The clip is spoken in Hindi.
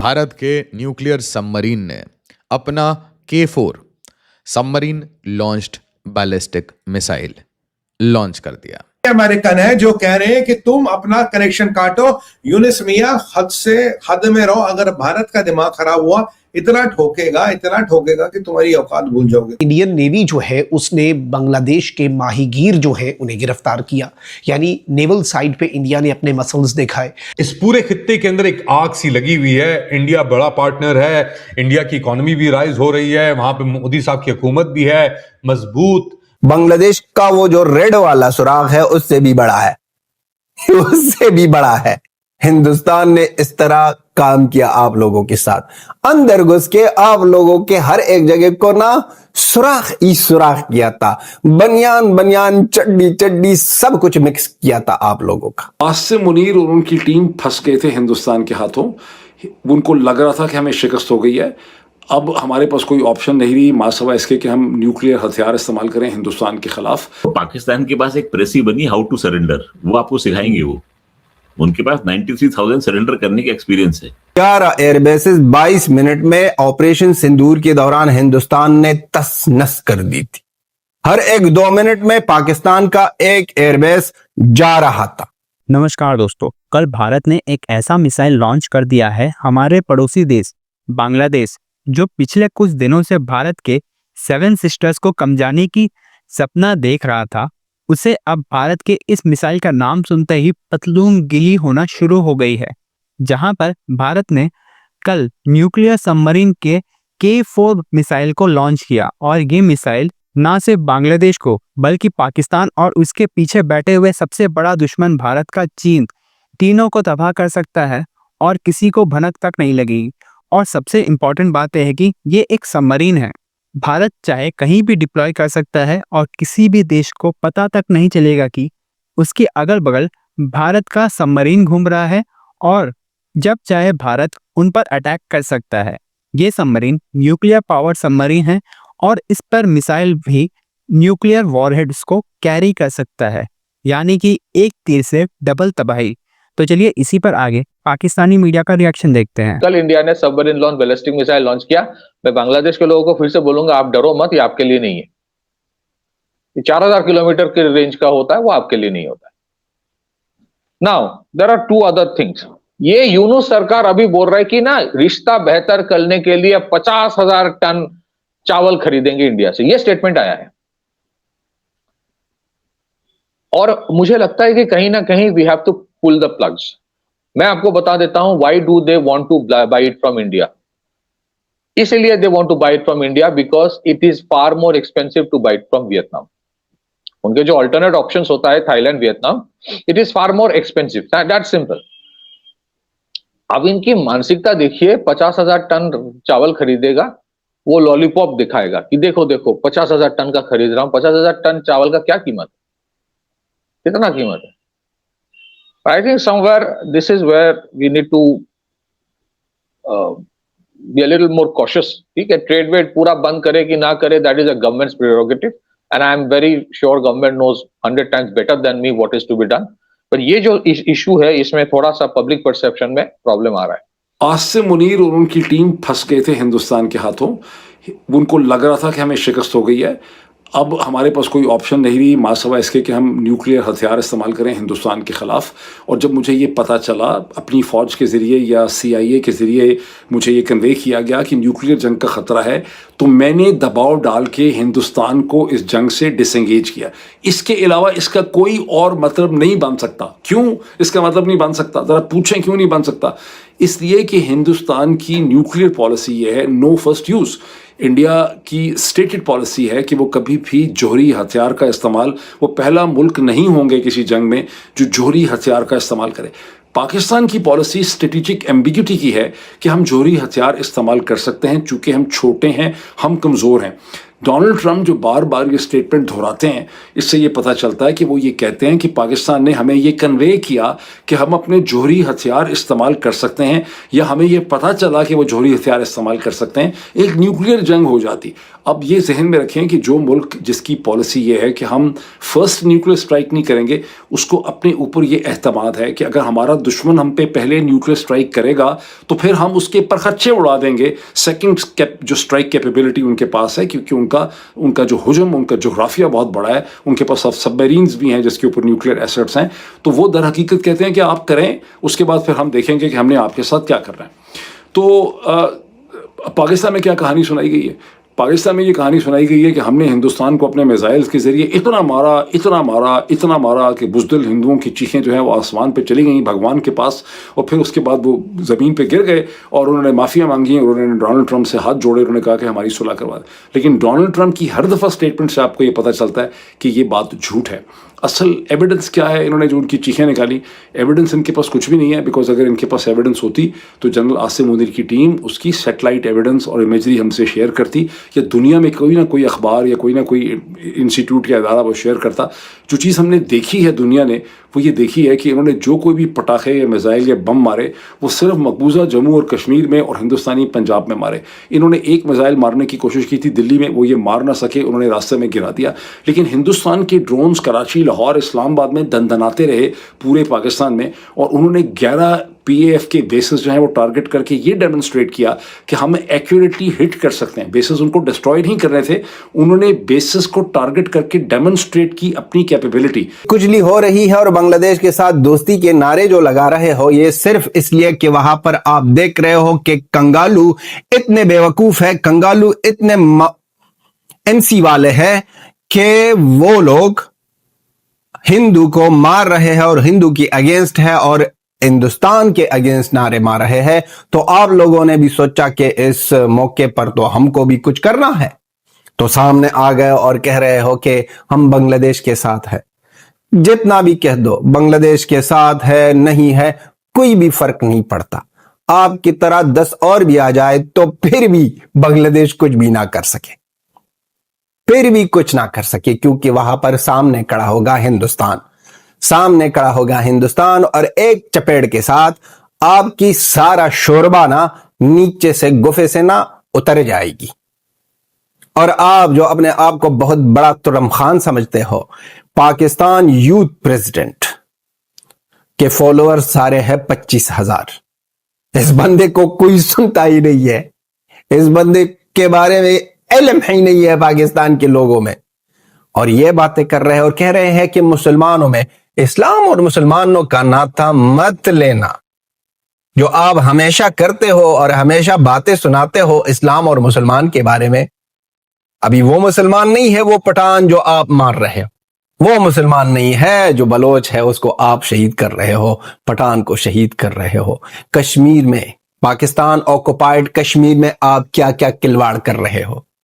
भारत के न्यूक्लियर सबमरीन ने अपना K4 submarine launched ballistic missile launch कर दिया। अमेरिकन है जो कह रहे हैं कि तुम अपना कनेक्शन काटो, यूनिस मियां हद में रहो। अगर भारत का दिमाग खराब हुआ इतना ठोकेगा कि तुम्हारी औकात भूल जाओगे। इंडियन नेवी जो है उसने बांग्लादेश के माहीगीर जो है उन्हें गिरफ्तार किया, यानी नेवल साइड पे इंडिया ने अपने मसल्स दिखाए। इस पूरे खित्ते के अंदर एक आग सी लगी हुई है। इंडिया बड़ा पार्टनर है, इंडिया की इकोनॉमी भी राइज हो रही है, वहां पे मोदी साहब की हुकूमत भी है मजबूत। बांग्लादेश का वो जो रेड वाला सुराग है उससे भी बड़ा है। हिंदुस्तान ने इस तरह काम किया आप लोगों के साथ, अंदर घुस के आप लोगों के हर एक जगह को ना सुराख किया था। बनियान चड्डी सब कुछ मिक्स किया था आप लोगों का। आसिम मुनीर और उनकी टीम फंस गए थे हिंदुस्तान के हाथों। उनको लग रहा था कि हमें शिकस्त हो गई है। अब हमारे पास कोई ऑप्शन नहीं रही मासवा इसके कि हम न्यूक्लियर हथियार इस्तेमाल करें हिंदुस्तान के खिलाफ। पाकिस्तान के पास एक प्रेस ही बनी हाउ टू सरेंडर, वो आपको सिखाएंगे। वो उनके पास 93,000 सरेंडर करने का एक्सपीरियंस है। 11 एयरबेसेस 22 मिनट में ऑपरेशन सिंदूर के दौरान हिंदुस्तान ने तस नस कर दी थी। हर एक 2 मिनट में पाकिस्तान का एक एयरबेस जा रहा था। नमस्कार दोस्तों, कल भारत ने एक ऐसा मिसाइल लॉन्च कर दिया है हमारे पड़ोसी देश बांग्लादेश, जो पिछले कुछ दिनों से भारत के 7 सिस्टर्स को कमजाने की सपना देख रहा था। उसे अब भारत के इस मिसाइल का नाम सुनते ही पतलून गिली होना शुरू हो गई है। जहां पर भारत ने कल न्यूक्लियर सबमरीन के K4 मिसाइल को लॉन्च किया और ये मिसाइल ना सिर्फ बांग्लादेश को बल्कि पाकिस्तान और उसके पीछे बैठे हुए सबसे बड़ा दुश्मन भारत का चीन, तीनों को तबाह कर सकता है और किसी को भनक तक नहीं लगेगी। और सबसे इम्पॉर्टेंट बात यह है कि ये एक सबमरीन है। भारत चाहे कहीं भी डिप्लॉय कर सकता है और किसी भी देश को पता तक नहीं चलेगा कि उसके अगल बगल भारत का सबमरीन घूम रहा है और जब चाहे भारत उन पर अटैक कर सकता है। ये सबमरीन न्यूक्लियर पावर सबमरीन है और इस पर मिसाइल भी न्यूक्लियर वॉरहेड्स को कैरी कर सकता है, यानी कि एक तीर से डबल तबाही। तो चलिए इसी पर आगे पाकिस्तानी मीडिया का रिएक्शन देखते हैं। कल इंडिया ने submarine launch ballistic missile launch किया। मैं बांग्लादेश के लोगों को फिर से बोलूंगा, आप डरो मत, ये आपके लिए नहीं है। ये 4000 किलोमीटर के रेंज का होता है, वो आपके लिए नहीं होता है। Now there are 2 other things. ये यूनुस सरकार अभी बोल रहा है कि ना रिश्ता बेहतर करने के लिए 50,000 टन चावल खरीदेंगे इंडिया से, ये स्टेटमेंट आया है। और मुझे लगता है कि कहीं ना कहीं we have to pull the plugs. मैं आपको बता देता हूं why do they want to buy it from India. इसलिए they want to buy it from India because it is far more expensive to buy it from Vietnam. उनके जो अल्टरनेट ऑप्शंस होता है Thailand, Vietnam, it is far more expensive, that's simple. अब इनकी मानसिकता देखिए, 50,000 टन चावल खरीदेगा, वो लॉलीपॉप दिखाएगा कि देखो 50,000 टन का खरीद रहा हूं। 50,000 टन चावल का क्या कीमत है, कितना कीमत है? I think somewhere this is where we need to be a little more cautious. ठीक है, ट्रेड वेट पूरा बंद करे कि ना करे, that is a government's prerogative and I am very sure government knows 100 times better than me what is to be done. पर ये जो इशू है इसमें थोड़ा सा पब्लिक परसेप्शन में प्रॉब्लम आ रहा है। आसिम मुनीर और उनकी टीम फंस गए थे हिंदुस्तान के हाथों। उनको लग रहा था कि हमें शिकस्त हो गई है। अब हमारे पास कोई ऑप्शन नहीं रही मासवा इसके कि हम न्यूक्लियर हथियार इस्तेमाल करें हिंदुस्तान के ख़िलाफ़। और जब मुझे ये पता चला अपनी फ़ौज के ज़रिए या CIA के ज़रिए मुझे ये कन्वे किया गया कि न्यूक्लियर जंग का ख़तरा है, तो मैंने दबाव डाल के हिंदुस्तान को इस जंग से डिसंगेज किया। इसके अलावा इसका कोई और मतलब नहीं बन सकता। क्यों इसका मतलब नहीं बन सकता? ज़रा पूछें क्यों नहीं बन सकता? इसलिए कि हिंदुस्तान की न्यूक्लियर पॉलिसी ये है, नो फर्स्ट यूज़। इंडिया की स्टेटेड पॉलिसी है कि वो कभी भी जोहरी हथियार का इस्तेमाल, वो पहला मुल्क नहीं होंगे किसी जंग में जो जोहरी हथियार का इस्तेमाल करे। पाकिस्तान की पॉलिसी स्ट्रेटेजिक एम्बिग्यूटी की है कि हम जोहरी हथियार इस्तेमाल कर सकते हैं, चूंकि हम छोटे हैं, हम कमज़ोर हैं। डोनाल्ड ट्रंप जो बार बार ये स्टेटमेंट दोहराते हैं, इससे ये पता चलता है कि वो ये कहते हैं कि पाकिस्तान ने हमें ये कन्वे किया कि हम अपने जोहरी हथियार इस्तेमाल कर सकते हैं, या हमें ये पता चला कि वो जोहरी हथियार इस्तेमाल कर सकते हैं, एक न्यूक्लियर जंग हो जाती। अब ये जहन में रखें कि जो मुल्क जिसकी पॉलिसी ये है कि हम फर्स्ट न्यूक्लियर स्ट्राइक नहीं करेंगे, उसको अपने ऊपर ये एहतमाद है कि अगर हमारा दुश्मन हम पे पहले न्यूक्लियर स्ट्राइक करेगा तो फिर हम उसके परखच्चे उड़ा देंगे। सेकंड जो स्ट्राइक कैपेबिलिटी उनके पास है, क्योंकि उनका जो हुजम, उनका जोग्राफिया बहुत बड़ा है, उनके पास सबमरीन्स भी हैं जिसके ऊपर न्यूक्लियर एसेट्स हैं। तो वो दर हकीकत कहते हैं कि आप करें, उसके बाद फिर हम देखेंगे कि हमने आपके साथ क्या करना है। तो पाकिस्तान में क्या कहानी सुनाई गई है? पाकिस्तान में ये कहानी सुनाई गई है कि हमने हिंदुस्तान को अपने मिसाइल्स के ज़रिए इतना मारा कि बुज़दिल हिंदुओं की चीखें जो हैं वो आसमान पे चली गई भगवान के पास, और फिर उसके बाद वो ज़मीन पे गिर गए और उन्होंने माफ़िया मांगी, और उन्होंने डोनाल्ड ट्रंप से हाथ जोड़े, उन्होंने कहा कि हमारी सुलह करवा दें। लेकिन डोनाल्ड ट्रंप की हर दफ़ा स्टेटमेंट से आपको ये पता चलता है कि ये बात झूठ है। असल एविडेंस क्या है? इन्होंने जो उनकी चीखें निकाली, एविडेंस इनके पास कुछ भी नहीं है, बिकॉज अगर इनके पास एविडेंस होती तो जनरल आसिम मुनीर की टीम उसकी सैटेलाइट एविडेंस और इमेजरी हमसे शेयर करती, या दुनिया में कोई ना कोई अखबार या कोई इंस्टीट्यूट या अदारा वो शेयर करता। जो चीज़ हमने देखी है दुनिया ने, वो ये देखी है कि इन्होंने जो कोई भी पटाखे या मिसाइल या बम मारे, वो सिर्फ मकबूजा जम्मू और कश्मीर में और हिंदुस्तानी पंजाब में मारे। इन्होंने एक मिसाइल मारने की कोशिश की थी दिल्ली में, वो ये मार ना सके, उन्होंने रास्ते में गिरा दिया। लेकिन हिंदुस्तान के ड्रोन्स कराची, लाहौर, इस्लामाबाद में दंदनाते रहे पूरे पाकिस्तान में, और उन्होंने 11 PAF के बेसिस जो हैं वो टारगेट करके ये डेमोन्स्ट्रेट किया कि हम एक्यूरेटली हिट कर सकते हैं। बेसिस उनको डिस्ट्रॉय नहीं कर रहे थे, उन्होंने बेसिस को टारगेट करके डेमोन्स्ट्रेट की अपनी कैपेबिलिटी। कुचली हो रही है और बांग्लादेश के साथ दोस्ती के नारे जो लगा रहे हो, ये सिर्फ इसलिए कि वहां पर आप देख रहे हो कि कंगालू इतने बेवकूफ है, कंगालू इतने MC वाले हैं कि वो लोग हिंदू को मार रहे हैं और हिंदू की अगेंस्ट है और हिंदुस्तान के अगेंस्ट नारे मार रहे हैं। तो आप लोगों ने भी सोचा कि इस मौके पर तो हमको भी कुछ करना है, तो सामने आ गए और कह रहे हो कि हम बांग्लादेश के साथ है। जितना भी कह दो, बांग्लादेश के साथ है नहीं है कोई भी फर्क नहीं पड़ता। आपकी तरह 10 और भी आ जाए तो फिर भी बांग्लादेश कुछ भी ना कर सके, फिर भी कुछ ना कर सके, क्योंकि वहां पर सामने खड़ा होगा हिंदुस्तान, सामने खड़ा होगा हिंदुस्तान, और एक चपेट के साथ आपकी सारा शोरबा ना नीचे से गुफे से ना उतर जाएगी। और आप जो अपने आप को बहुत बड़ा तुरम खान समझते हो, पाकिस्तान यूथ प्रेसिडेंट के फॉलोअर्स सारे हैं 25,000। इस बंदे को कोई सुनता ही नहीं है, इस बंदे के बारे में इल्म ही नहीं है पाकिस्तान के लोगों में, और ये बातें कर रहे हैं और कह रहे हैं कि मुसलमानों में, इस्लाम और मुसलमानों का नाता मत लेना। जो आप हमेशा करते हो और हमेशा बातें सुनाते हो इस्लाम और मुसलमान के बारे में, अभी वो मुसलमान नहीं है वो पठान जो आप मार रहे हो, वो मुसलमान नहीं है जो बलोच है उसको आप शहीद कर रहे हो, पठान को शहीद कर रहे हो। कश्मीर में, पाकिस्तान ऑक्युपाइड कश्मीर में आप क्या क्या किलवाड़ कर रहे हो।